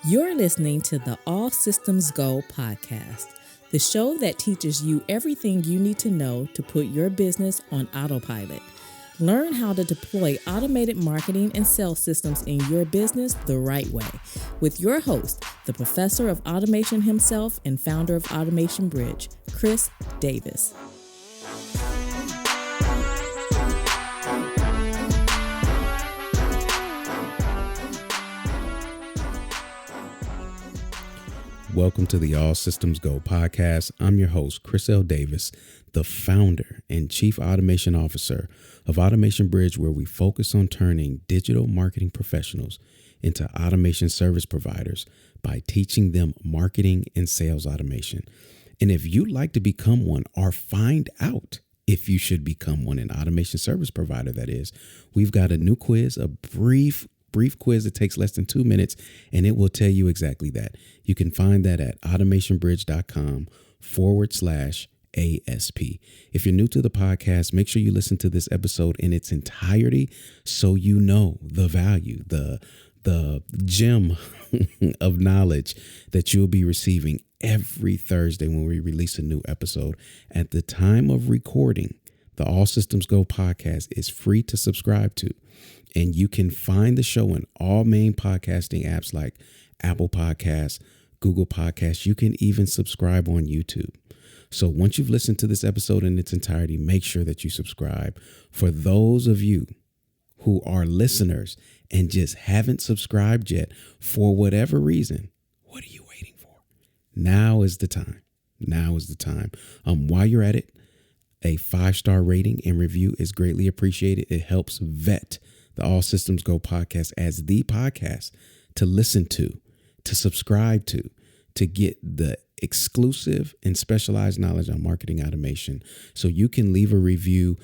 You're listening to the All Systems Go podcast, the show that teaches you everything you need to know to put your business on autopilot. Learn how to deploy automated marketing and sales systems in your business the right way with your host, the professor of automation himself and founder of Automation Bridge, Chris Davis. Welcome to the All Systems Go podcast. I'm your host, Chris L. Davis, the founder and chief automation officer of Automation Bridge, where we focus on turning digital marketing professionals into automation service providers by teaching them marketing and sales automation. And if you'd like to become one or find out if you should become one, an automation service provider, that is, we've got a new quiz, a brief quiz that takes less than 2 minutes, and it will tell you exactly that. You can find that at automationbridge.com/ASP. If you're new to the podcast, make sure you listen to this episode in its entirety so you know the value, the gem of knowledge that you'll be receiving every Thursday when we release a new episode. At the time of recording, the All Systems Go podcast is free to subscribe to. And you can find the show in all main podcasting apps like Apple Podcasts, Google Podcasts. You can even subscribe on YouTube. So once you've listened to this episode in its entirety, make sure that you subscribe. For those of you who are listeners and just haven't subscribed yet for whatever reason, what are you waiting for? Now is the time. Now is the time. While you're at it, a 5-star rating and review is greatly appreciated. It helps vet the All Systems Go podcast as the podcast to listen to subscribe to get the exclusive and specialized knowledge on marketing automation. So you can leave a review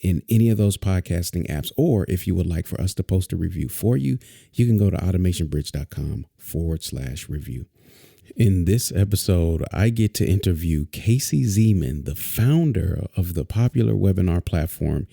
in any of those podcasting apps, or if you would like for us to post a review for you, you can go to automationbridge.com/review. In this episode, I get to interview Casey Zeeman, the founder of the popular webinar platform,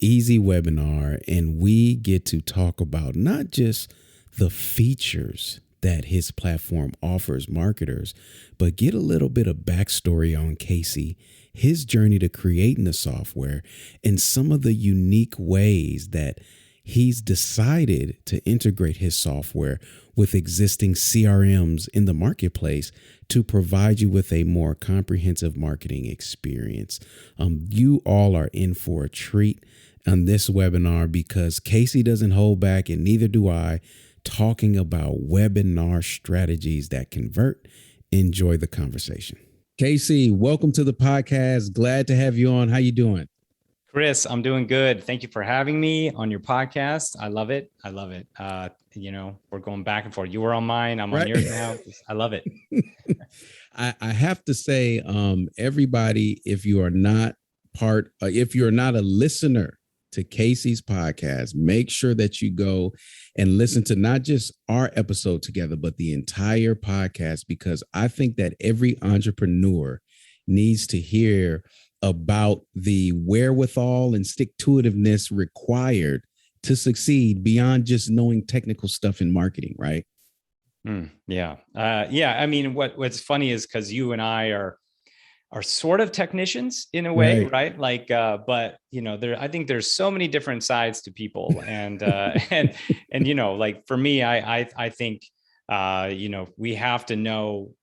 Easywebinar, and we get to talk about not just the features that his platform offers marketers, but get a little bit of backstory on Casey, his journey to creating the software, and some of the unique ways that he's decided to integrate his software with existing CRMs in the marketplace to provide you with a more comprehensive marketing experience. You all are in for a treat on this webinar because Casey doesn't hold back, and neither do I, talking about webinar strategies that convert. Enjoy the conversation. Casey, welcome to the podcast. Glad to have you on. How you doing? Chris, I'm doing good. Thank you for having me on your podcast. I love it. We're going back and forth. You were on mine. I'm on yours now. I love it. I have to say, everybody, if you're not a listener to Casey's podcast, make sure that you go and listen to not just our episode together, but the entire podcast, because I think that every entrepreneur needs to hear about the wherewithal and stick-to-itiveness required to succeed beyond just knowing technical stuff in marketing, right? Yeah. I mean, what's funny is because you and I are sort of technicians in a way, right? Like, but I think there's so many different sides to people, and like for me, I think we have to know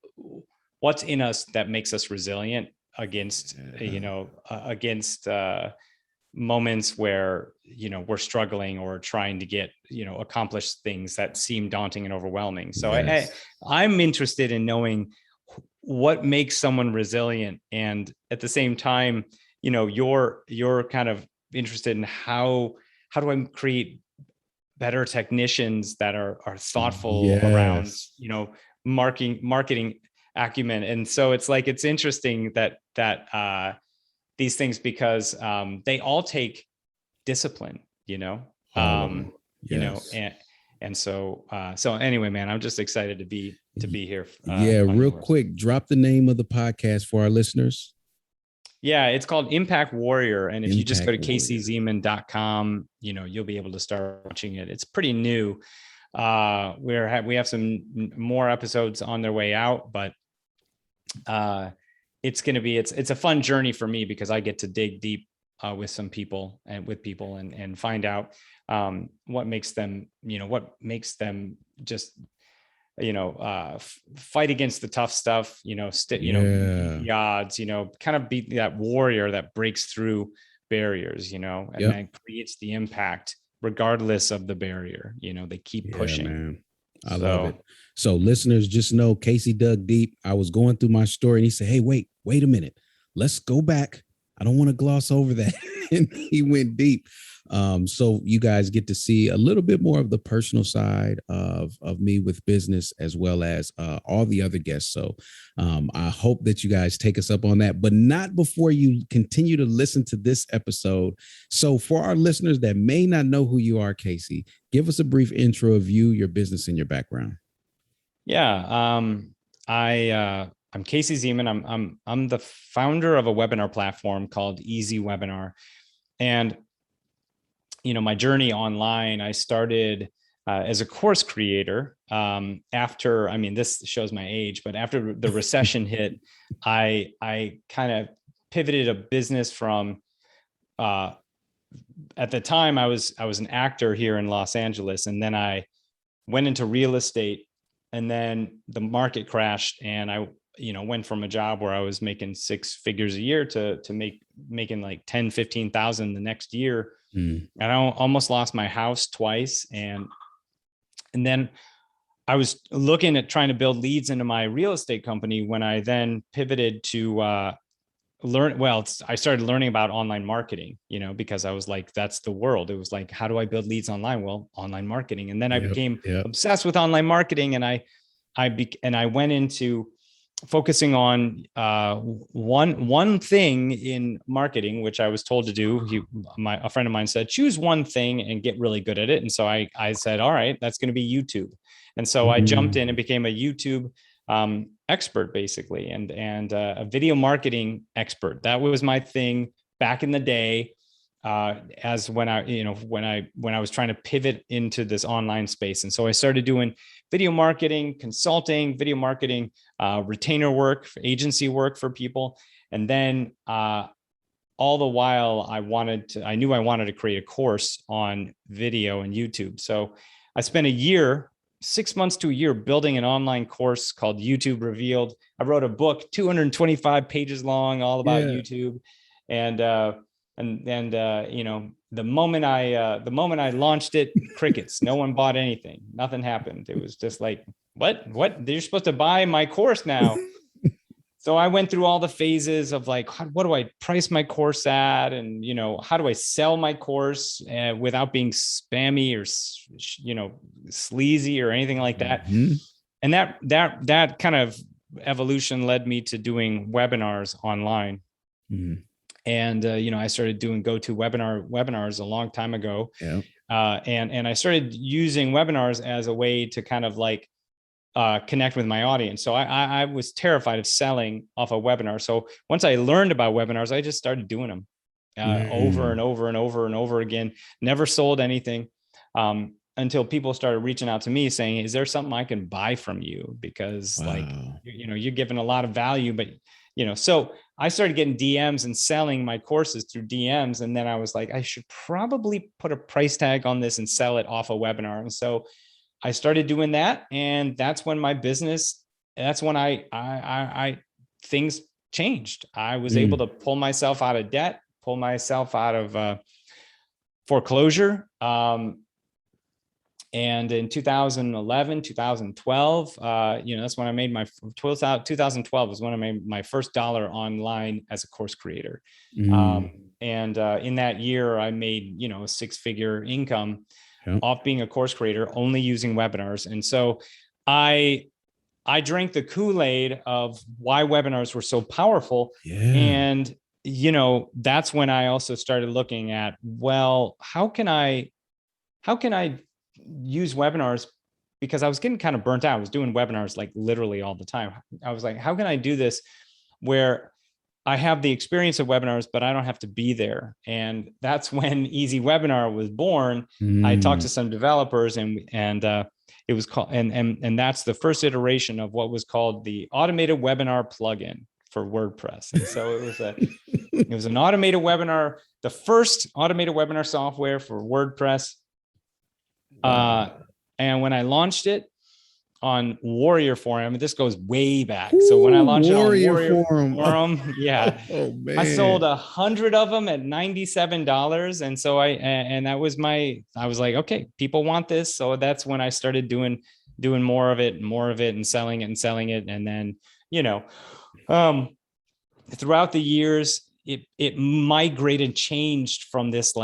what's in us that makes us resilient against moments where we're struggling or trying to get accomplish things that seem daunting and overwhelming. So yes. I'm interested in knowing what makes someone resilient, and at the same time, you're kind of interested in how do I create better technicians that are thoughtful around marketing acumen. And so it's interesting that these things, because they all take discipline, and so anyway, man, I'm just excited to be here. Real quick, drop the name of the podcast for our listeners. Yeah, it's called Impact Warrior. And if you just go to caseyzeman.com, you'll be able to start watching it. It's pretty new. We have some more episodes on their way out, but it's a fun journey for me because I get to dig deep with some people and find out what makes them just fight against the tough stuff, beat the odds, kind of be that warrior that breaks through barriers, and then creates the impact regardless of the barrier. They keep pushing. Man. I love it. So listeners, just know Casey dug deep. I was going through my story and he said, hey, wait a minute. Let's go back. I don't want to gloss over that. And he went deep. So you guys get to see a little bit more of the personal side of me with business, as well as all the other guests. So I hope that you guys take us up on that, but not before you continue to listen to this episode. So for our listeners that may not know who you are, Casey, give us a brief intro of you, your business, and your background. Yeah. I'm Casey Zeman. I'm the founder of a webinar platform called Easywebinar. And, my journey online, I started as a course creator after, this shows my age, but after the recession hit, I kind of pivoted a business from, at the time I was an actor here in Los Angeles. And then I went into real estate, and then the market crashed, and I went from a job where I was making 6 figures a year to making like 10, 15,000 the next year. And I almost lost my house twice. And then I was looking at trying to build leads into my real estate company when I then pivoted to I started learning about online marketing, because I was like, that's the world. It was like, how do I build leads online? Well, online marketing. And then I became obsessed with online marketing. And I went into focusing on one thing in marketing, which I was told to do. A friend of mine said, choose one thing and get really good at it. And so I said, all right, that's going to be YouTube. And so I jumped in and became a YouTube expert, basically, and a video marketing expert. That was my thing back in the day. As when I was trying to pivot into this online space. And so I started doing video marketing, consulting, retainer work, agency work for people. And then all the while I knew I wanted to create a course on video and YouTube. So I spent 6 months to a year building an online course called YouTube Revealed. I wrote a book, 225 pages long, all about YouTube. And the moment I launched it, crickets. No one bought anything. Nothing happened. It was just like, what? You're supposed to buy my course now. So I went through all the phases of like, what do I price my course at? And, how do I sell my course without being spammy or, sleazy or anything like that? Mm-hmm. And that kind of evolution led me to doing webinars online. Mm-hmm. And, I started doing webinars a long time ago. Yeah. And I started using webinars as a way to kind of like connect with my audience. So I was terrified of selling off a webinar. So once I learned about webinars, I just started doing them over and over and over and over again. Never sold anything until people started reaching out to me saying, is there something I can buy from you? Because you're giving a lot of value, but so I started getting DMs and selling my courses through DMs. And then I was like, I should probably put a price tag on this and sell it off a webinar. And so I started doing that. And that's when things changed. I was able to pull myself out of debt, pull myself out of foreclosure. And in 2011, 2012, that's when I made 2012 was when I made my first dollar online as a course creator. And in that year, I made, a 6-figure income off being a course creator, only using webinars. And so I drank the Kool-Aid of why webinars were so powerful. Yeah. And, that's when I also started looking at, well, how can I use webinars, because I was getting kind of burnt out. I was doing webinars like literally all the time. I was like, how can I do this where I have the experience of webinars, but I don't have to be there? And that's when Easywebinar was born. I talked to some developers and it was called, and that's the first iteration of what was called the automated webinar plugin for WordPress. And so it was an automated webinar, the first automated webinar software for WordPress. And when I launched it on Warrior Forum, this goes way back. So when I launched it on Warrior Forum, yeah, oh, man. I sold 100 of them at $97. And so and that was I was like, okay, people want this. So that's when I started doing more of it and selling it. And then, throughout the years, it migrated, changed from this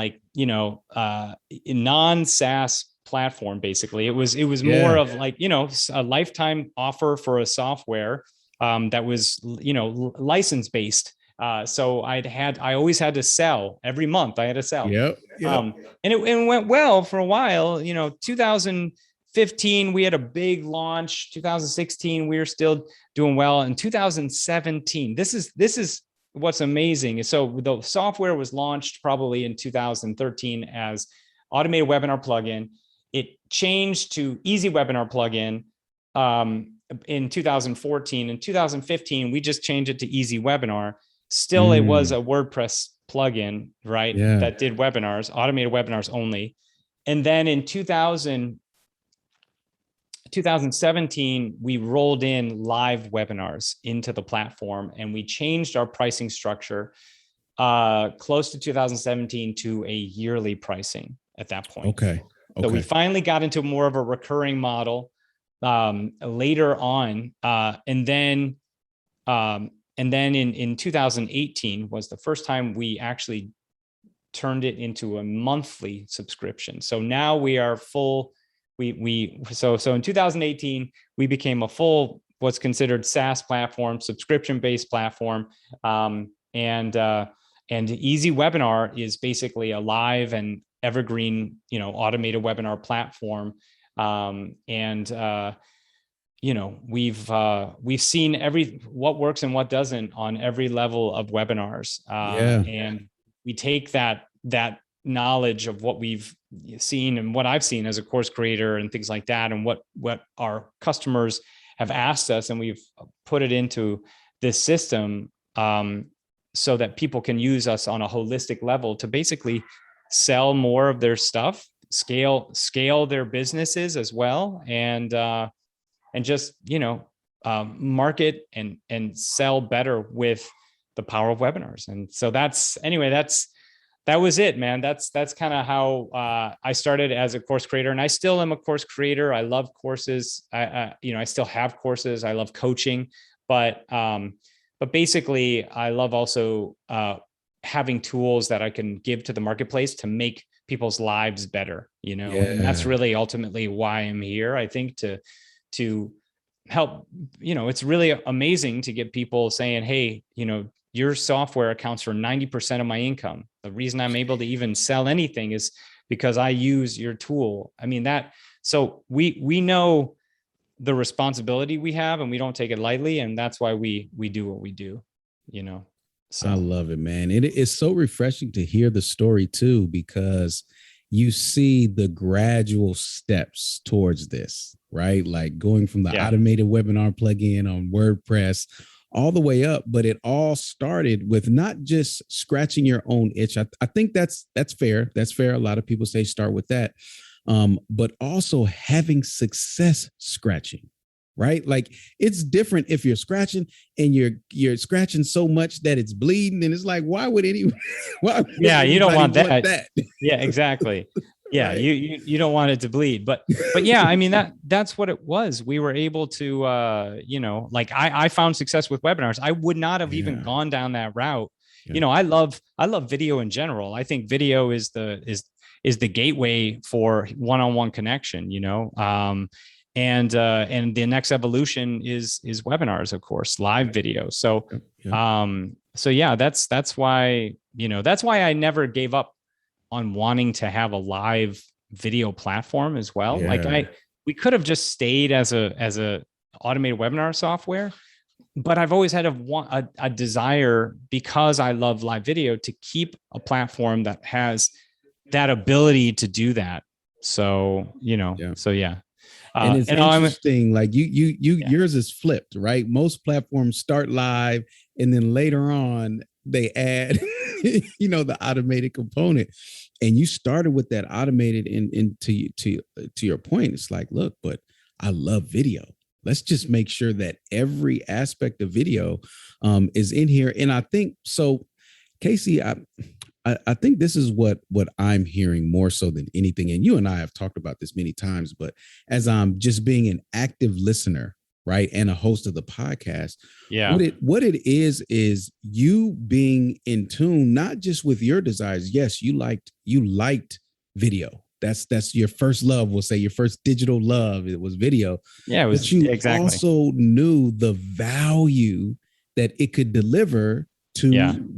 non-SaaS platform. Basically, it was more of a lifetime offer for a software that was license based. So I always had to sell every month. I had to sell. Yep. And it went well for a while. 2015 we had a big launch. 2016 we were still doing well. In 2017, this is what's amazing. So the software was launched probably in 2013 as automated webinar plugin. It changed to Easywebinar plugin in 2014. In 2015, we just changed it to Easywebinar. Still, it was a WordPress plugin, right? Yeah. That did webinars, automated webinars only. And then in 2017, we rolled in live webinars into the platform, and we changed our pricing structure close to 2017 to a yearly pricing at that point. Okay. So we finally got into more of a recurring model later on. And then in 2018 was the first time we actually turned it into a monthly subscription. So now we are full. So in 2018, we became a full, what's considered SaaS platform, subscription-based platform. And Easywebinar is basically a live and evergreen, automated webinar platform. We've seen what works and what doesn't on every level of webinars. And we take that knowledge of what we've seen and what I've seen as a course creator and things like that, and what our customers have asked us, and we've put it into this system so that people can use us on a holistic level to basically sell more of their stuff, scale their businesses as well, and just market and sell better with the power of webinars. And so that was it, man. That's kind of how I started as a course creator, and I still am a course creator. I love courses. I still have courses. I love coaching, but basically I love also having tools that I can give to the marketplace to make people's lives better, and that's really ultimately why I'm here. I think to help, it's really amazing to get people saying, hey, your software accounts for 90% of my income. The reason I'm able to even sell anything is because I use your tool. So we know the responsibility we have, and we don't take it lightly. And that's why we do what we do, So I love it, man. It is so refreshing to hear the story too, because you see the gradual steps towards this, right? Like going from the automated webinar plugin on WordPress all the way up, but it all started with not just scratching your own itch. I think that's fair. That's fair. A lot of people say start with that, but also having success scratching, right? Like it's different if you're scratching and you're scratching so much that it's bleeding, and it's like, why would anyone? You don't want that. Yeah, exactly. Yeah, Right. You don't want it to bleed, but that's what it was. We were able to, I found success with webinars. I would not have even gone down that route. Yeah. I love video in general. I think video is the gateway for one-on-one connection. And the next evolution is webinars, of course, live video. So, that's why I never gave up on wanting to have a live video platform as well. Yeah. We could have just stayed as a automated webinar software, but I've always had a desire, because I love live video, to keep a platform that has that ability to do that. So, And it's And interesting, like yours is flipped, right? Most platforms start live and then later on they add, the automated component. And you started with that automated to your point. It's like, look, but I love video. Let's just make sure that every aspect of video is in here. And I think so, Casey, I think this is what I'm hearing more so than anything. And you and I have talked about this many times, but as I'm just being an active listener, right, and a host of the podcast, what it is you being in tune, not just with your desires. Yes, you liked video. That's your first love. We'll say your first digital love. It was video. Yeah, it was. But you exactly. also knew the value that it could deliver to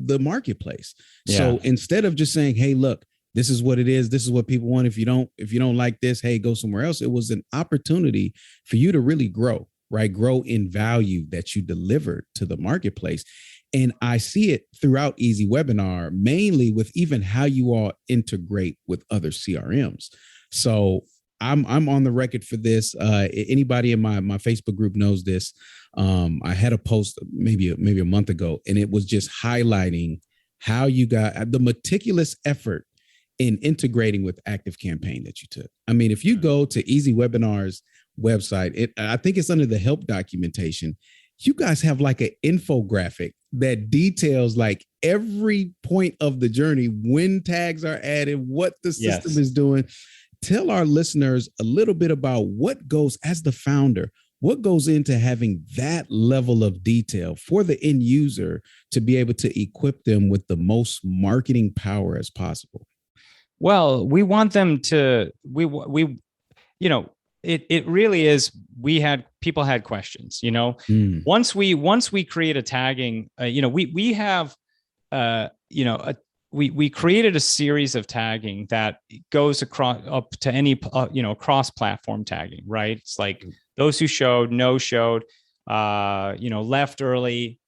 the marketplace. So instead of just saying, hey, look, this is what it is. This is what people want. If you don't like this, hey, go somewhere else. It was an opportunity for you to really grow, right? Grow in value that you delivered to the marketplace. And I see it throughout Easywebinar, mainly with even how you all integrate with other CRMs. So I'm on the record for this. Anybody in my Facebook group knows this. I had a post maybe a month ago, and it was just highlighting how you got the meticulous effort in integrating with ActiveCampaign that you took. I mean, if you go to Easywebinar's website, I think it's under the help documentation. You guys have like an infographic that details like every point of the journey, when tags are added, what the system is doing. Tell our listeners a little bit about what goes, as the founder, what goes into having that level of detail for the end user to be able to equip them with the most marketing power as possible. Well, we want them to, it really is. People had questions, once we create a tagging, we created a series of tagging that goes up to any, cross-platform tagging, right? It's like those who showed, no showed, left early,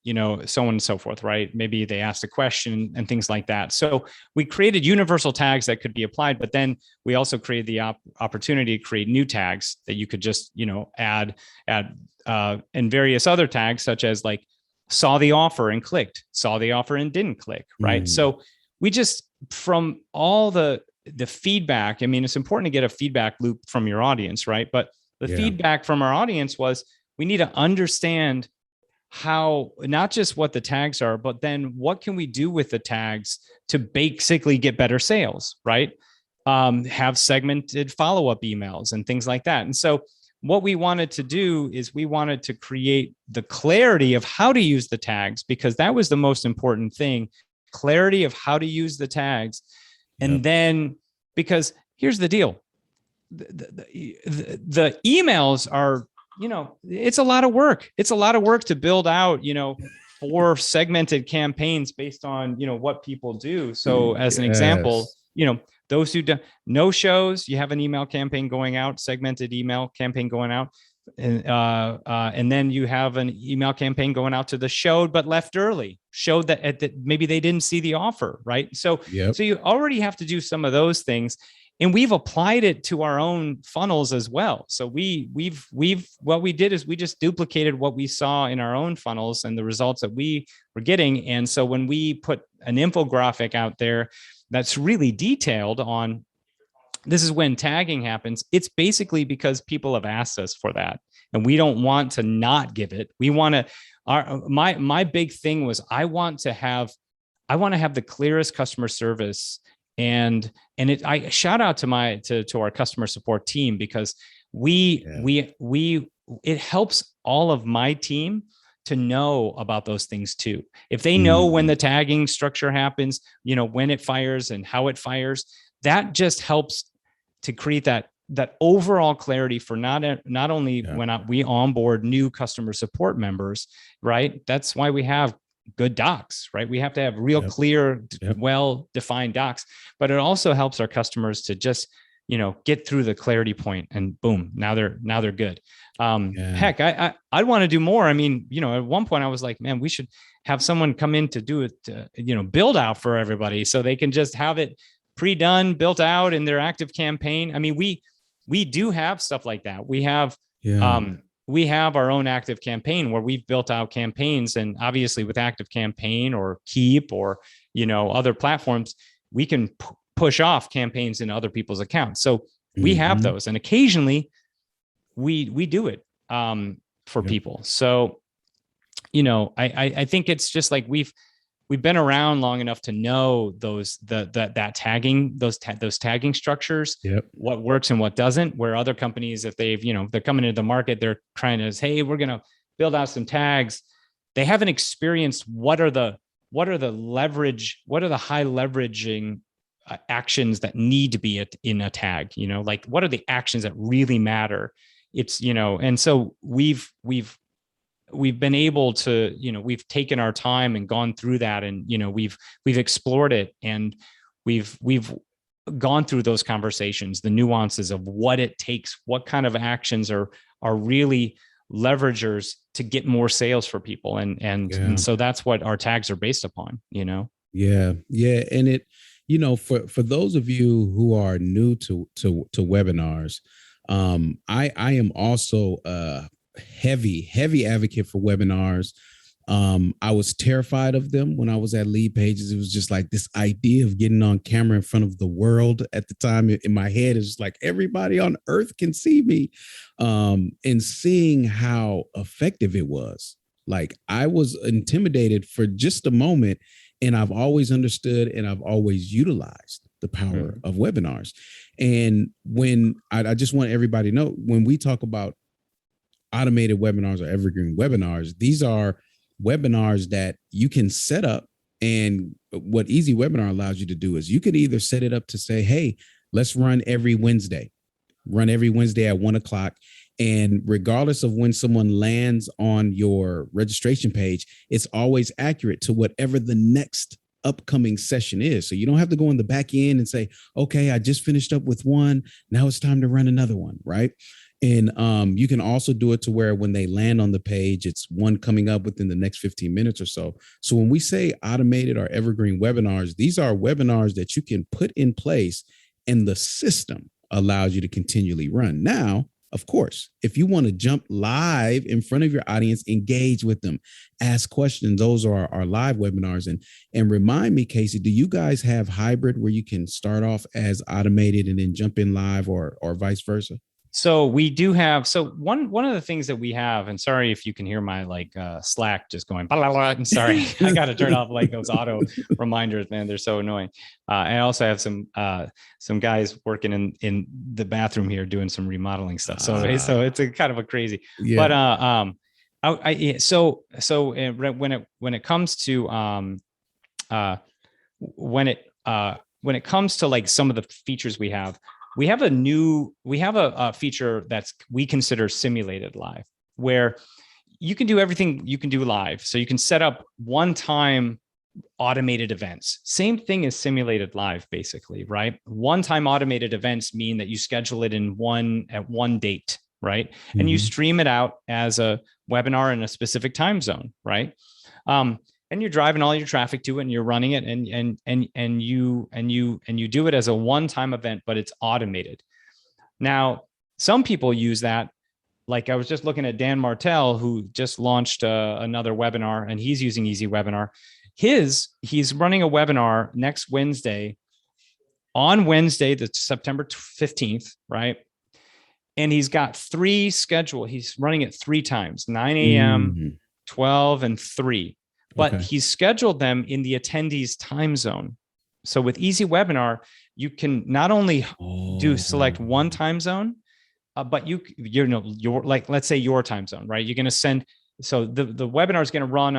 so on and so forth, right? Maybe they asked a question and things like that. So we created universal tags that could be applied, but then we also created the opportunity to create new tags that you could just, add, and various other tags, such as like saw the offer and clicked, saw the offer and didn't click, right? So we just, from all the feedback, I mean, it's important to get a feedback loop from your audience, right? But the feedback from our audience was, we need to understand how, not just what the tags are, but then what can we do with the tags to basically get better sales, right? Have segmented follow-up emails and things like that. And so what we wanted to do is we wanted to create the clarity of how to use the tags, because that was the most important thing, clarity of how to use the tags. And then, because here's the deal, the emails are, it's a lot of work. It's a lot of work to build out, 4 segmented campaigns based on, what people do. So as an example, those who do no shows, you have an email campaign going out, segmented email campaign going out. And then you have an email campaign going out to the showed, but left early, showed that maybe they didn't see the offer, right? So you already have to do some of those things. And we've applied it to our own funnels as well. So what we did is we just duplicated what we saw in our own funnels and the results that we were getting. And so when we put an infographic out there that's really detailed on, this is when tagging happens, it's basically because people have asked us for that. And we don't want to not give it. We want to, my big thing was, I want to have the clearest customer service. And I shout out to our customer support team, because it helps all of my team to know about those things too. If they know when the tagging structure happens, when it fires and how it fires, that just helps to create that overall clarity for not only when we onboard new customer support members, right? That's why we have good docs, right? We have to have real clear, well-defined docs, but it also helps our customers to just, get through the clarity point, and boom, now they're good. Heck, I'd want to do more. I mean, at one point I was like, man, we should have someone come in to do it, build out for everybody, so they can just have it pre-done, built out in their active campaign. I mean, we do have stuff like that. We have, Yeah. we have our own active campaign where we've built out campaigns, and obviously with active campaign or Keep or, other platforms, we can push off campaigns in other people's accounts. So we have those, and occasionally we do it for people. So, I think it's just like we've been around long enough to know that tagging, those tagging structures, what works and what doesn't, where other companies, if they've, they're coming into the market, they're trying to say, hey, we're going to build out some tags. They haven't experienced what are the high leveraging actions that need to be in a tag, like what are the actions that really matter? It's, and so we've been able to, we've taken our time and gone through that, and, we've explored it, and we've gone through those conversations, the nuances of what it takes, what kind of actions are really leveragers to get more sales for people. And so that's what our tags are based upon, Yeah. And it, for those of you who are new to webinars, I am also a heavy advocate for webinars. I was terrified of them when I was at Lead Pages. It was just like this idea of getting on camera in front of the world at the time in my head is like everybody on earth can see me. And seeing how effective it was, like I was intimidated for just a moment, and I've always understood and I've always utilized the power of webinars. And when I just want everybody to know, when we talk about automated webinars or evergreen webinars, these are webinars that you can set up. And what Easywebinar allows you to do is you could either set it up to say, hey, let's run every Wednesday at 1:00. And regardless of when someone lands on your registration page, it's always accurate to whatever the next upcoming session is. So you don't have to go in the back end and say, okay, I just finished up with one, now it's time to run another one, right? And you can also do it to where when they land on the page, it's one coming up within the next 15 minutes or so. So when we say automated or evergreen webinars, these are webinars that you can put in place and the system allows you to continually run. Now, of course, if you want to jump live in front of your audience, engage with them, ask questions, those are our live webinars. And remind me, Casey, do you guys have hybrid where you can start off as automated and then jump in live or vice versa? So we do have, so one of the things that we have, and sorry if you can hear my Slack just going, blah, blah, blah, I'm sorry, I got to turn off like those auto reminders, man. They're so annoying. I also have some guys working in the bathroom here doing some remodeling stuff. So it's a kind of a crazy, but when it comes to when it comes to like some of the features we have a feature that's we consider simulated live, where you can do everything you can do live. So you can set up one-time automated events. Same thing as simulated live, basically, right? One-time automated events mean that you schedule it at one date, right? Mm-hmm. And you stream it out as a webinar in a specific time zone, right? And you're driving all your traffic to it, and you're running it, and you do it as a one-time event, but it's automated. Now, some people use that. Like I was just looking at Dan Martell, who just launched another webinar, and he's using Easywebinar. He's running a webinar next Wednesday, on Wednesday, the September 15th, right? And he's got 3 scheduled. He's running it 3 times, 9 a.m., 12, and 3. But he's scheduled them in the attendees' time zone. So with Easywebinar, you can not only select one time zone, but your like, let's say your time zone, right? You're going to send. So the webinar is going to run,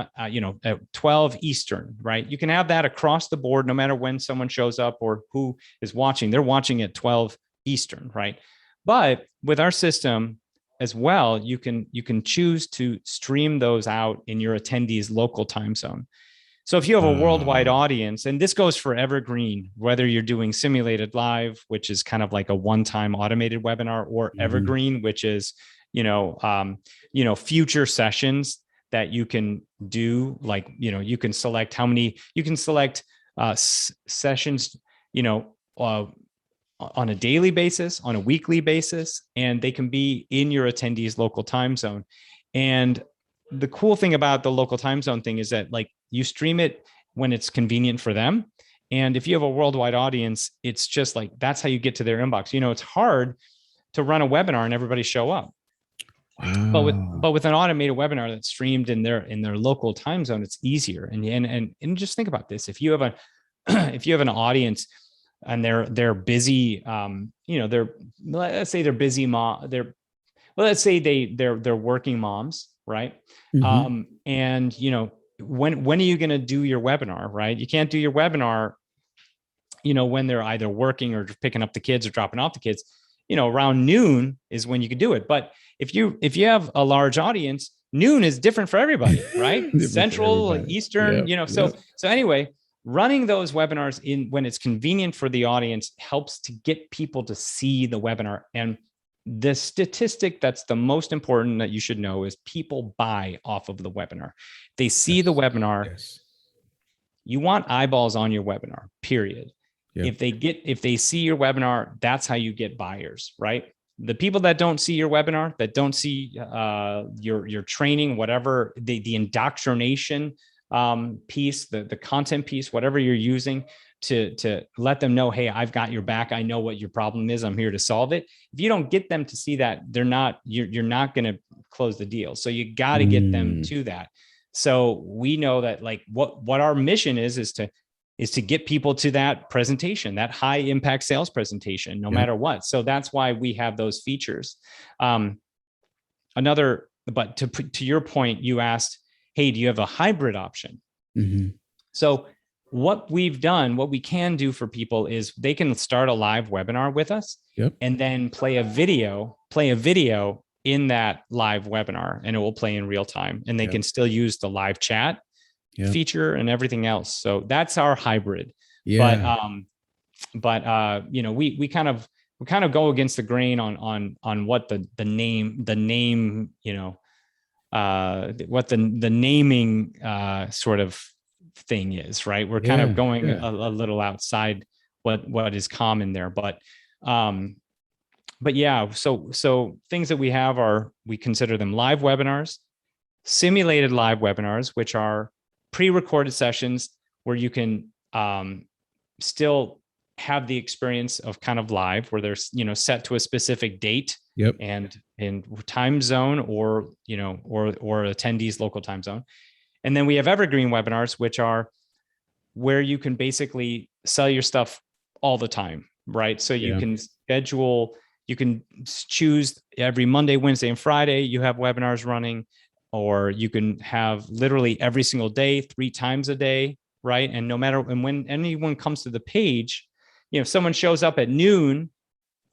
at 12 Eastern, right? You can have that across the board, no matter when someone shows up or who is watching. They're watching at 12 Eastern, right? But with our system as well, you can choose to stream those out in your attendees' local time zone. So if you have a worldwide audience, and this goes for Evergreen, whether you're doing simulated live, which is kind of like a one-time automated webinar, or Evergreen, which is, future sessions that you can do, like, you can select how many, you can select sessions, on a daily basis, on a weekly basis, and they can be in your attendees' local time zone. And the cool thing about the local time zone thing is that like you stream it when it's convenient for them. And if you have a worldwide audience, it's just like, that's how you get to their inbox. You know, it's hard to run a webinar and everybody show up. Wow. But with an automated webinar that's streamed in their local time zone, it's easier. And just think about this. If you have a if you have an audience and they're busy, let's say they're busy let's say they're working moms, right? Mm-hmm. And you know, when are you going to do your webinar, right? You can't do your webinar, you know, when they're either working or picking up the kids or dropping off the kids. You know, around noon is when you could do it. But if you have a large audience, noon is different for everybody, right? Central, Eastern, So anyway, running those webinars in when it's convenient for the audience helps to get people to see the webinar. And the statistic that's the most important that you should know is people buy off of the webinar. They see the webinar. Yes. You want eyeballs on your webinar, period. Yep. If they see your webinar, that's how you get buyers, right? The people that don't see your webinar, that don't see your training, whatever the indoctrination piece, the content piece, whatever you're using to let them know, hey, I've got your back. I know what your problem is. I'm here to solve it. If you don't get them to see that, you're not going to close the deal. So you got to get them to that. So we know that like what our mission is to get people to that presentation, that high impact sales presentation, no matter what. So that's why we have those features. But to your point, you asked, hey, do you have a hybrid option? Mm-hmm. So what we can do for people is they can start a live webinar with us and then play a video in that live webinar, and it will play in real time, and they can still use the live chat feature and everything else. So that's our hybrid. But you know, we kind of go against the grain on what the name, you know, what the naming sort of thing is, right? We're kind of going a little outside what is common there, but yeah, so things that we have we consider them live webinars, simulated live webinars, which are pre-recorded sessions where you can still have the experience of kind of live, where they're, you know, set to a specific date and time zone, or, you know, or attendees' local time zone. And then we have evergreen webinars, which are where you can basically sell your stuff all the time, right? So you can schedule, you can choose every Monday, Wednesday, and Friday, you have webinars running, or you can have literally every single day, 3 times a day, right? And no matter, and when anyone comes to the page, you know, if someone shows up at noon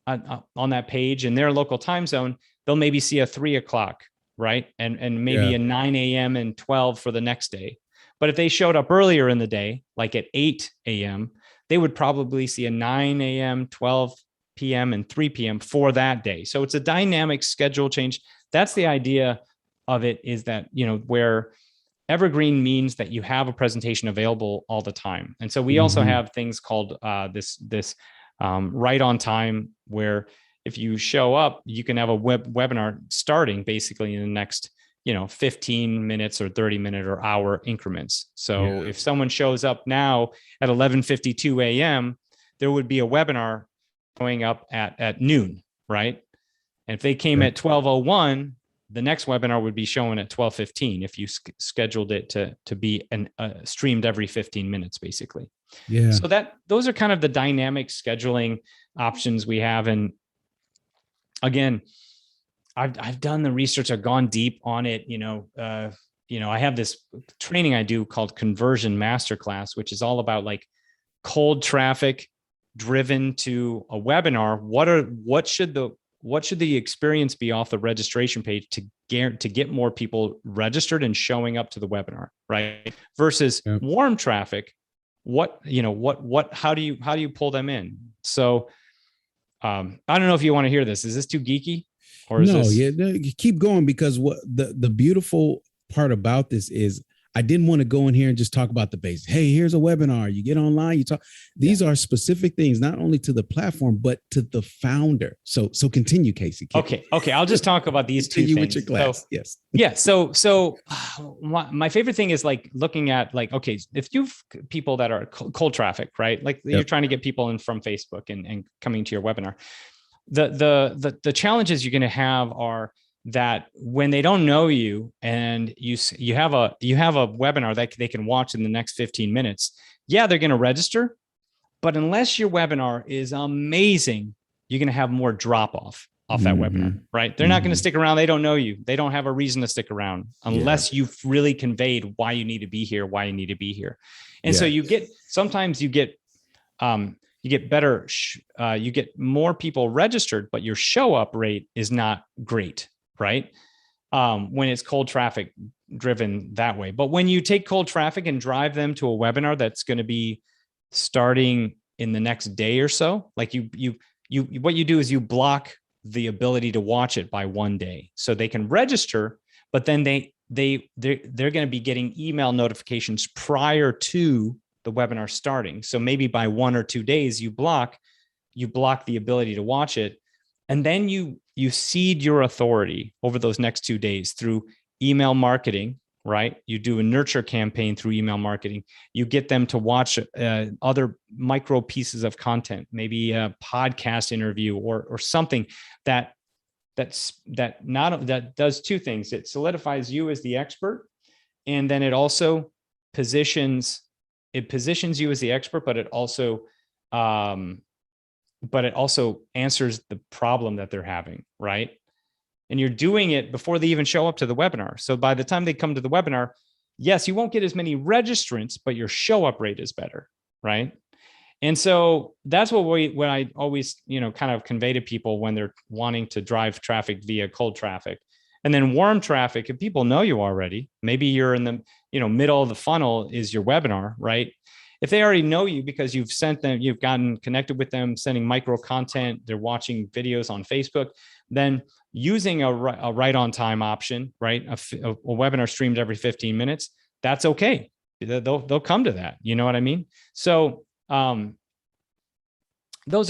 on that page in their local time zone, they'll maybe see a 3 o'clock, right? And maybe a 9 a.m. and 12 for the next day. But if they showed up earlier in the day, like at 8 a.m., they would probably see a 9 a.m., 12 p.m., and 3 p.m. for that day. So it's a dynamic schedule change. That's the idea of it, is that, you know, where evergreen means that you have a presentation available all the time. And so we also have things called this right on time, where if you show up, you can have a webinar starting basically in the next, you know, 15 minutes or 30 minute or hour increments. So if someone shows up now at 11:52 a.m., there would be a webinar going up at noon, right? And if they came at 12:01, the next webinar would be showing at 12:15 if you scheduled it to be streamed every 15 minutes, basically. Yeah. So those are kind of the dynamic scheduling options we have. And again, I've done the research. I've gone deep on it. You know, I have this training I do called Conversion Masterclass, which is all about like cold traffic driven to a webinar. What should the experience be off the registration page to get more people registered and showing up to the webinar, right? Versus warm traffic. How do you pull them in? So I don't know if you want to hear this. Is this too geeky? Or is you keep going, because what the beautiful part about this is I didn't want to go in here and just talk about the basics. Hey, here's a webinar. You get online, you talk. These are specific things, not only to the platform, but to the founder. So continue, Casey. Okay. I'll just talk about these two things. With your class. So, yes. Yeah. So my favorite thing is like looking at like, okay, if you've people that are cold traffic, right? Like you're trying to get people in from Facebook and coming to your webinar. The challenges you're going to have are that when they don't know you and you have a webinar that they can watch in the next 15 minutes, they're going to register, but unless your webinar is amazing, you're going to have more drop off that webinar, right? They're not going to stick around. They don't know you. They don't have a reason to stick around unless you've really conveyed why you need to be here, And so you get better, you get more people registered, but your show up rate is not great, right? When it's cold traffic driven that way. But when you take cold traffic and drive them to a webinar that's going to be starting in the next day or so, like what you do is you block the ability to watch it by 1 day, so they can register, but then they're going to be getting email notifications prior to the webinar starting. So maybe by 1 or 2 days, you block the ability to watch it. And then you seed your authority over those next 2 days through email marketing, right? You do a nurture campaign through email marketing. You get them to watch other micro pieces of content, maybe a podcast interview or something that does two things. It solidifies you as the expert, and then it also positions you as the expert, but it also answers the problem that they're having, right? And you're doing it before they even show up to the webinar. So by the time they come to the webinar, yes, you won't get as many registrants, but your show up rate is better, right? And so that's what I always, kind of convey to people when they're wanting to drive traffic via cold traffic. And then warm traffic, if people know you already, maybe you're in the, middle of the funnel is your webinar, right? If they already know you because you've gotten connected with them, sending micro content, they're watching videos on Facebook, then using a right on time option, right? A webinar streamed every 15 minutes, that's okay. They'll come to that. You know what I mean? So those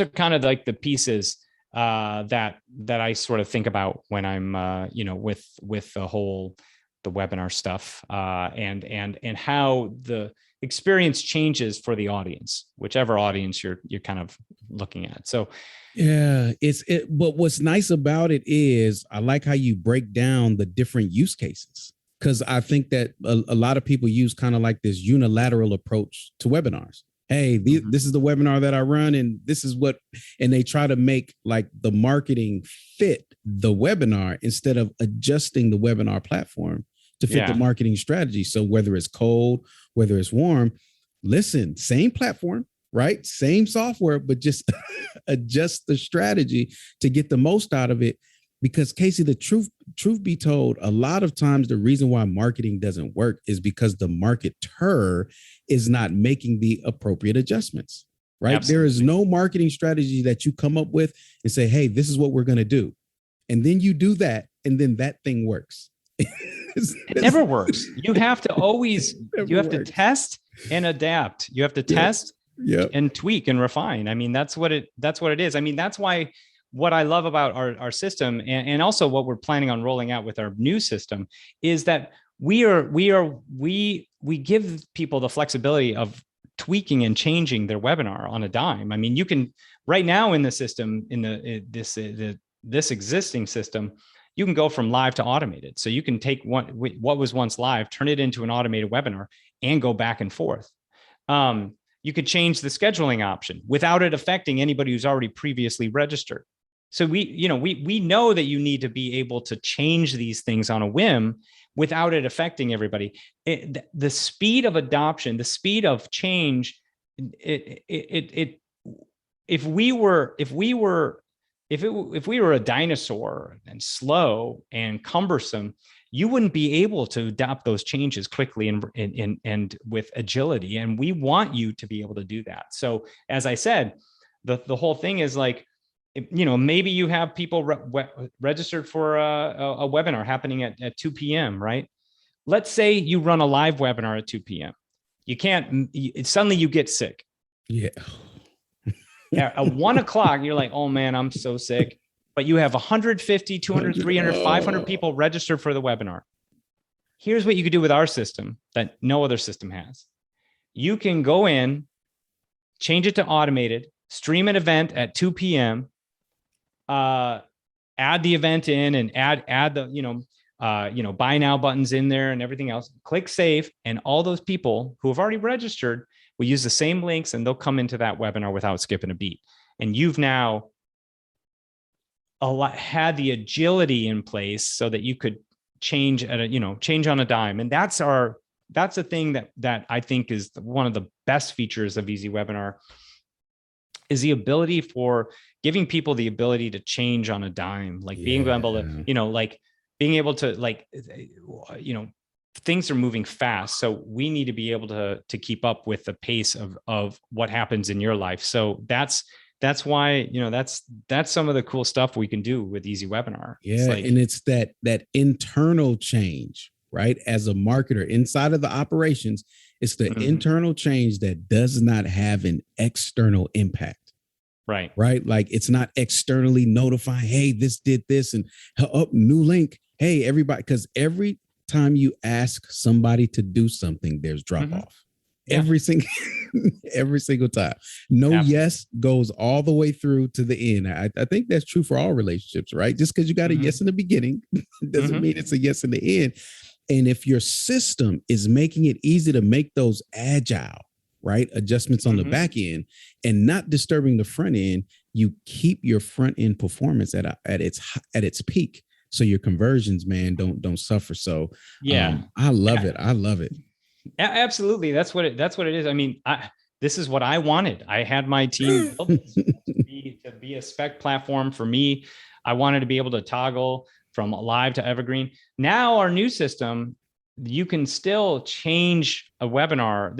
are kind of like the pieces that I sort of think about when I'm, with the webinar stuff and how the experience changes for the audience, whichever audience you're kind of looking at. So but what's nice about it is I like how you break down the different use cases, because I think that a lot of people use kind of like this unilateral approach to webinars. Hey, this is the webinar that I run, and this is and they try to make like the marketing fit the webinar instead of adjusting the webinar platform to fit the marketing strategy. So whether it's cold, whether it's warm, listen, same platform, right? Same software, but just adjust the strategy to get the most out of it. Because Casey, the truth be told, a lot of times the reason why marketing doesn't work is because the marketer is not making the appropriate adjustments, right? Absolutely. There is no marketing strategy that you come up with and say, hey, this is what we're going to do. And then you do that, and then that thing works. It never works. You have to always, to test and adapt. You have to test and tweak and refine. I mean, that's what it is. I mean, that's why what I love about our system and also what we're planning on rolling out with our new system is that we give people the flexibility of tweaking and changing their webinar on a dime. I mean, you can right now in the system, this existing system, you can go from live to automated. So you can take what was once live, turn it into an automated webinar and go back and forth. You could change the scheduling option without it affecting anybody who's already previously registered. So we know that you need to be able to change these things on a whim without it affecting everybody. The speed of adoption, the speed of change, if we were a dinosaur and slow and cumbersome, you wouldn't be able to adopt those changes quickly and with agility. And we want you to be able to do that. So as I said, the whole thing is like, maybe you have people registered for a webinar happening at 2 p.m., right? let's say you run a live webinar at 2 p.m. You can't, suddenly you get sick. Yeah. At 1 o'clock, you're like, oh man, I'm so sick. But you have 150, 200, 300, 500 people registered for the webinar. Here's what you could do with our system that no other system has. You can go in, change it to automated, stream an event at 2 p.m., add the event in and add the, buy now buttons in there and everything else, click save. And all those people who have already registered will use the same links and they'll come into that webinar without skipping a beat. And you've now had the agility in place so that you could change on a dime. And that's a thing that I think is one of the best features of EasyWebinar, is the ability for giving people the ability to change on a dime, like being able to, things are moving fast. So we need to be able to keep up with the pace of what happens in your life. So that's why, that's some of the cool stuff we can do with EasyWebinar. Yeah. And it's that internal change, right? As a marketer inside of the operations, it's the internal change that does not have an external impact. Right. Like it's not externally notifying, hey, this did this and new link. Hey, everybody, because every time you ask somebody to do something, there's drop off. Yeah. Every single time. No. Absolutely. Yes goes all the way through to the end. I think that's true for all relationships, right? Just because you got a yes in the beginning doesn't mean it's a yes in the end. And if your system is making it easy to make those agile, right, adjustments on the back end and not disturbing the front end, you keep your front end performance at its peak. So your conversions, man, don't suffer. So I love it. I love it. Absolutely. That's what it is. I mean, this is what I wanted. I had my team built to be a spec platform for me. I wanted to be able to toggle from live to evergreen. Now our new system, you can still change a webinar.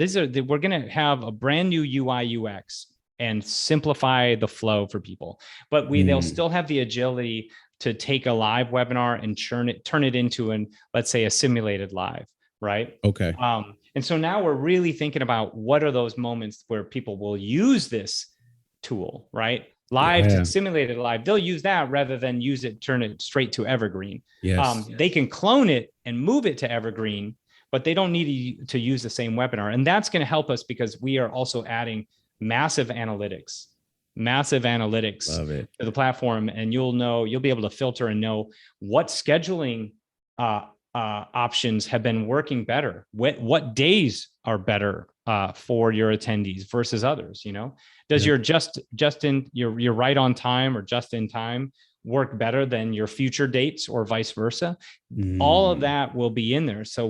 We're going to have a brand new UI UX and simplify the flow for people, but they'll still have the agility to take a live webinar and turn it into let's say a simulated live, right? Okay. And so now we're really thinking about what are those moments where people will use this tool, right? Live to simulated live, they'll use that rather than turn it straight to evergreen. Yes. They can clone it and move it to evergreen, but they don't need to use the same webinar. And that's going to help us because we are also adding massive analytics to the platform. And you'll be able to filter and know what scheduling options have been working better. What days are better for your attendees versus others? Does your your right on time or just in time work better than your future dates or vice versa? All of that will be in there. So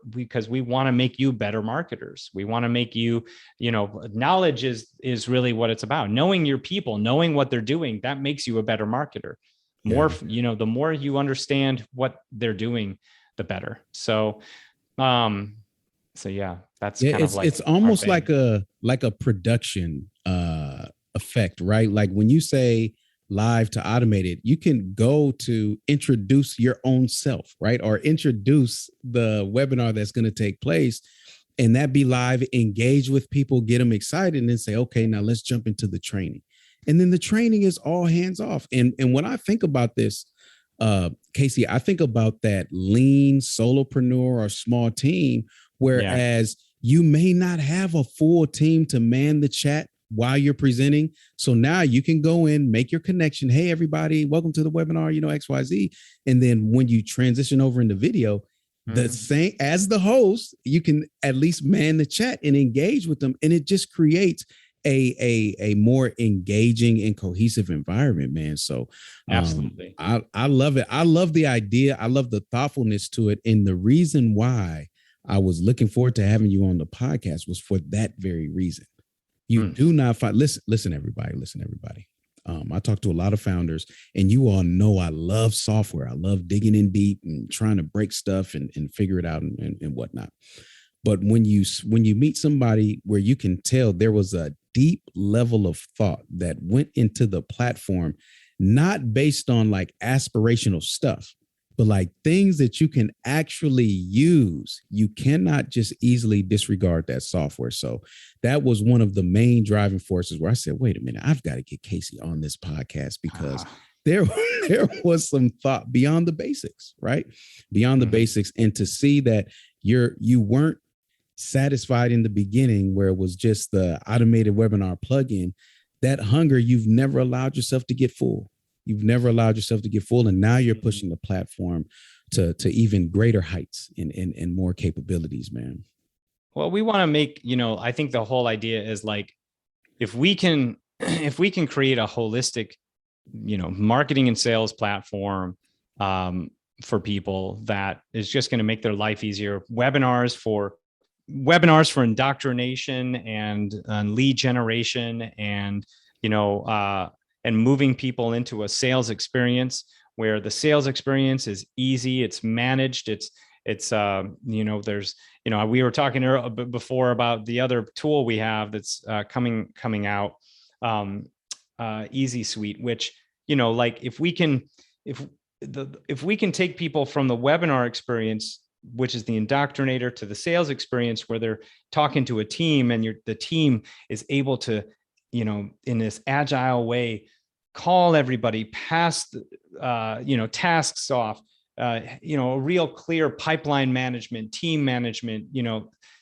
because we want to make you better marketers. We want to make you, knowledge is really what it's about. Knowing your people, knowing what they're doing, that makes you a better marketer. The more you understand what they're doing, the better. So, that's kind of like, it's almost like a production effect, right? Like when you say live to automated, you can go to introduce your own self, right? Or introduce the webinar that's going to take place, and that be live, engage with people, get them excited, and then say, okay, now let's jump into the training. And then the training is all hands off. And when I think about this, Casey, I think about that lean solopreneur or small team, whereas you may not have a full team to man the chat while you're presenting. So now you can go in, make your connection. Hey, everybody, welcome to the webinar, XYZ. And then when you transition over into video, the same as the host, you can at least man the chat and engage with them. And it just creates a more engaging and cohesive environment, man. So absolutely. I love it. I love the idea. I love the thoughtfulness to it. And the reason why I was looking forward to having you on the podcast was for that very reason. You do not find, listen, everybody. I talk to a lot of founders, and you all know I love software. I love digging in deep and trying to break stuff and figure it out and whatnot. But when you meet somebody where you can tell there was a deep level of thought that went into the platform, not based on like aspirational stuff, but like things that you can actually use. You cannot just easily disregard that software. So that was one of the main driving forces where I said, wait a minute, I've got to get Casey on this podcast because there was some thought beyond the basics, right? Beyond the basics. And to see that you weren't satisfied in the beginning where it was just the automated webinar plugin, that hunger, you've never allowed yourself to get full. You've never allowed yourself to get full. And now you're pushing the platform to even greater heights and more capabilities, man. Well, we want to make, I think the whole idea is like, if we can create a holistic, marketing and sales platform for people that is just going to make their life easier. Webinars for indoctrination and lead generation and, and moving people into a sales experience where the sales experience is easy, it's managed, it's there's, we were talking before about the other tool we have that's coming out, Easy Suite, which, like if we can take people from the webinar experience, which is the indoctrinator, to the sales experience where they're talking to a team and the team is able to, in this agile way, call everybody, pass, tasks off, a real clear pipeline management, team management,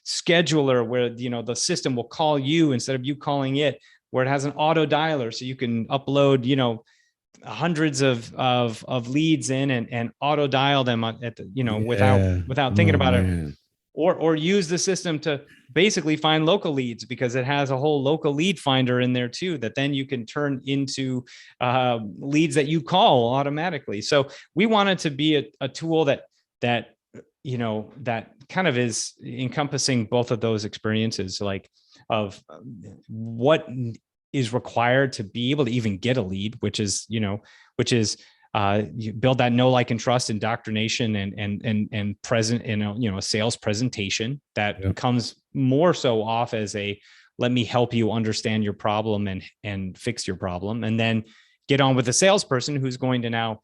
scheduler where, the system will call you instead of you calling it, where it has an auto dialer. So you can upload, hundreds of leads in and auto dial them at the, without thinking about it, or use the system to basically find local leads because it has a whole local lead finder in there too, that then you can turn into leads that you call automatically. So we want it to be a tool that kind of is encompassing both of those experiences, like of what is required to be able to even get a lead, which is you build that know, like, and trust indoctrination and present in a sales presentation that comes more so off as a, let me help you understand your problem and fix your problem. And then get on with the salesperson who's going to now,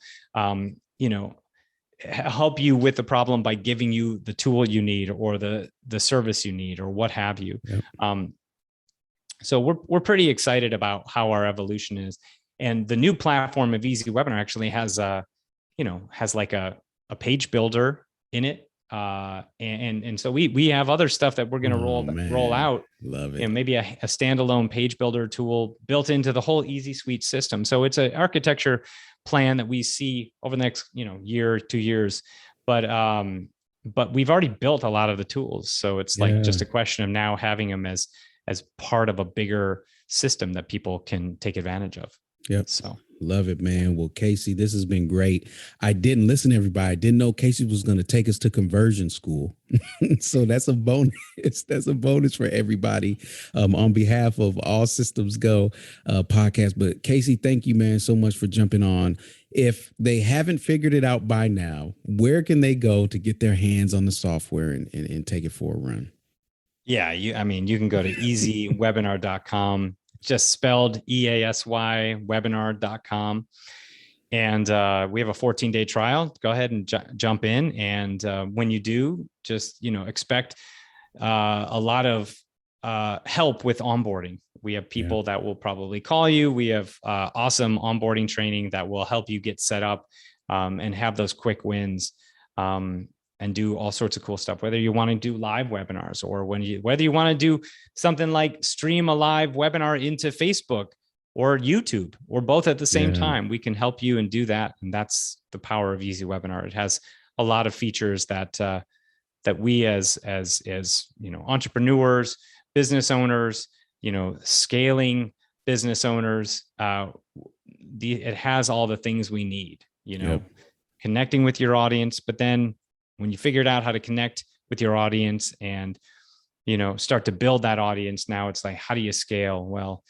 help you with the problem by giving you the tool you need or the service you need or what have you. Yep. So we're pretty excited about how our evolution is. And the new platform of EasyWebinar actually has like a page builder in it. And so we have other stuff that we're going to roll out. Love it. Maybe a standalone page builder tool built into the whole Easy Suite system. So it's an architecture plan that we see over the next, year, 2 years, but we've already built a lot of the tools. So it's like just a question of now having them as part of a bigger system that people can take advantage of. Yep. So love it, man. Well, Casey, this has been great. I didn't listen to everybody. I didn't know Casey was going to take us to conversion school. So that's a bonus. That's a bonus for everybody on behalf of All Systems Go podcast. But Casey, thank you, man, so much for jumping on. If they haven't figured it out by now, where can they go to get their hands on the software and take it for a run? Yeah, you can go to easywebinar.com, just spelled EASY webinar.com. And we have a 14-day trial. Go ahead and jump in. And when you do, just, expect a lot of help with onboarding. We have people that will probably call you. We have awesome onboarding training that will help you get set up and have those quick wins. And do all sorts of cool stuff, whether you want to do live webinars or whether you want to do something like stream a live webinar into Facebook or YouTube or both at the same time, we can help you and do that. And that's the power of EasyWebinar. It has a lot of features that we as entrepreneurs, business owners, scaling business owners, it has all the things we need, connecting with your audience, but then when you figured out how to connect with your audience and, start to build that audience, now it's like, how do you scale? Well,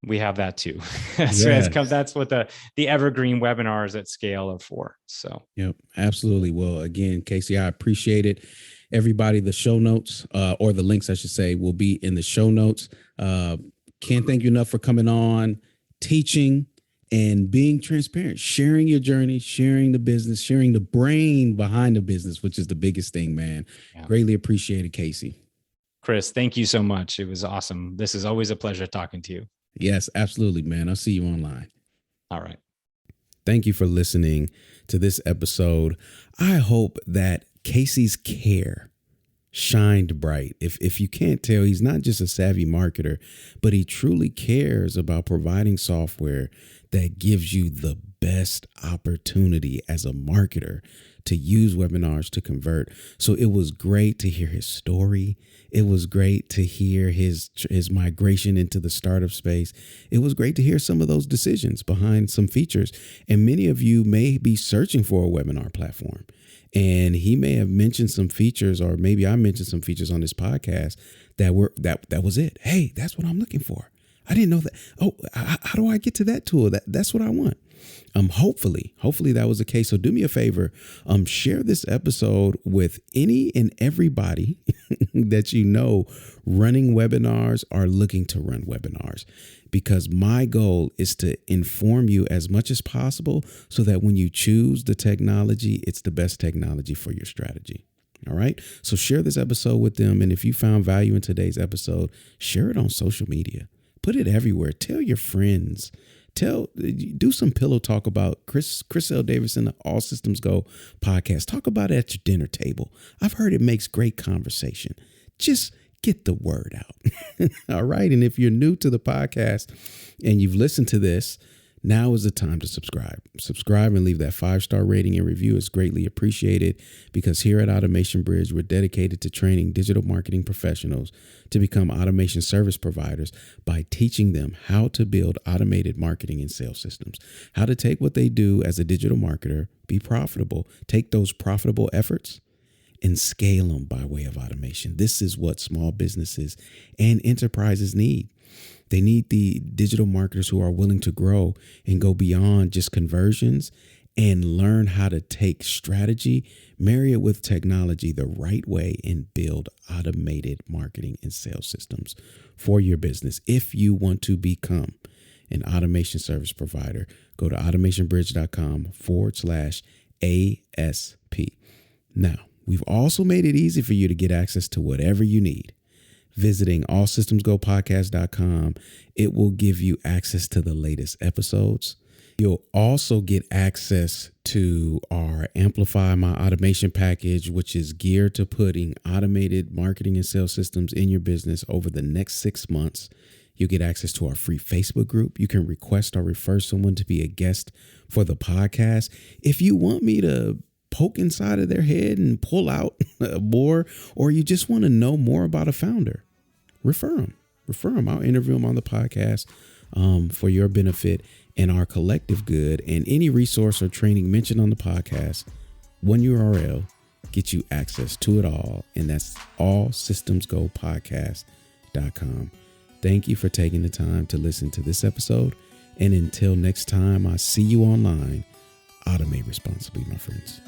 we have that too. That's what the Evergreen Webinars at scale are for. So, yep, absolutely. Well, again, Casey, I appreciate it. Everybody, the show notes or the links, I should say, will be in the show notes. Can't thank you enough for coming on, teaching, and being transparent, sharing your journey, sharing the business, sharing the brain behind the business, which is the biggest thing, man. Yeah. Greatly appreciated, Casey. Chris, thank you so much. It was awesome. This is always a pleasure talking to you. Yes, absolutely, man. I'll see you online. All right. Thank you for listening to this episode. I hope that Casey's care shined bright. If you can't tell, he's not just a savvy marketer, but he truly cares about providing software that gives you the best opportunity as a marketer to use webinars to convert. So it was great to hear his story. It was great to hear his migration into the startup space. It was great to hear some of those decisions behind some features. And many of you may be searching for a webinar platform. And he may have mentioned some features, or maybe I mentioned some features on this podcast that was it. Hey, that's what I'm looking for. I didn't know that. Oh, how do I get to that tool? That's what I want. Hopefully that was the case. So do me a favor, share this episode with any and everybody that you know running webinars or looking to run webinars, because my goal is to inform you as much as possible so that when you choose the technology, it's the best technology for your strategy. All right. So share this episode with them. And if you found value in today's episode, share it on social media. Put it everywhere. Tell your friends. Do some pillow talk about Chris L. Davidson, the All Systems Go podcast. Talk about it at your dinner table. I've heard it makes great conversation. Just get the word out. All right. And if you're new to the podcast and you've listened to this, now is the time to subscribe. Subscribe and leave that 5-star rating and review. Is greatly appreciated, because here at Automation Bridge, we're dedicated to training digital marketing professionals to become automation service providers by teaching them how to build automated marketing and sales systems, how to take what they do as a digital marketer, be profitable, take those profitable efforts and scale them by way of automation. This is what small businesses and enterprises need. They need the digital marketers who are willing to grow and go beyond just conversions and learn how to take strategy, marry it with technology the right way, and build automated marketing and sales systems for your business. If you want to become an automation service provider, go to automationbridge.com/ASP. Now, we've also made it easy for you to get access to whatever you need. Visiting allsystemsgopodcast.com, it will give you access to the latest episodes. You'll also get access to our Amplify My Automation package, which is geared to putting automated marketing and sales systems in your business over the next 6 months. You'll get access to our free Facebook group. You can request or refer someone to be a guest for the podcast. If you want me to poke inside of their head and pull out more, or you just want to know more about a founder, refer them. I'll interview them on the podcast for your benefit and our collective good. And any resource or training mentioned on the podcast, one URL gets you access to it all. And that's allsystemsgopodcast.com. Thank you for taking the time to listen to this episode. And until next time, I see you online. Automate responsibly, my friends.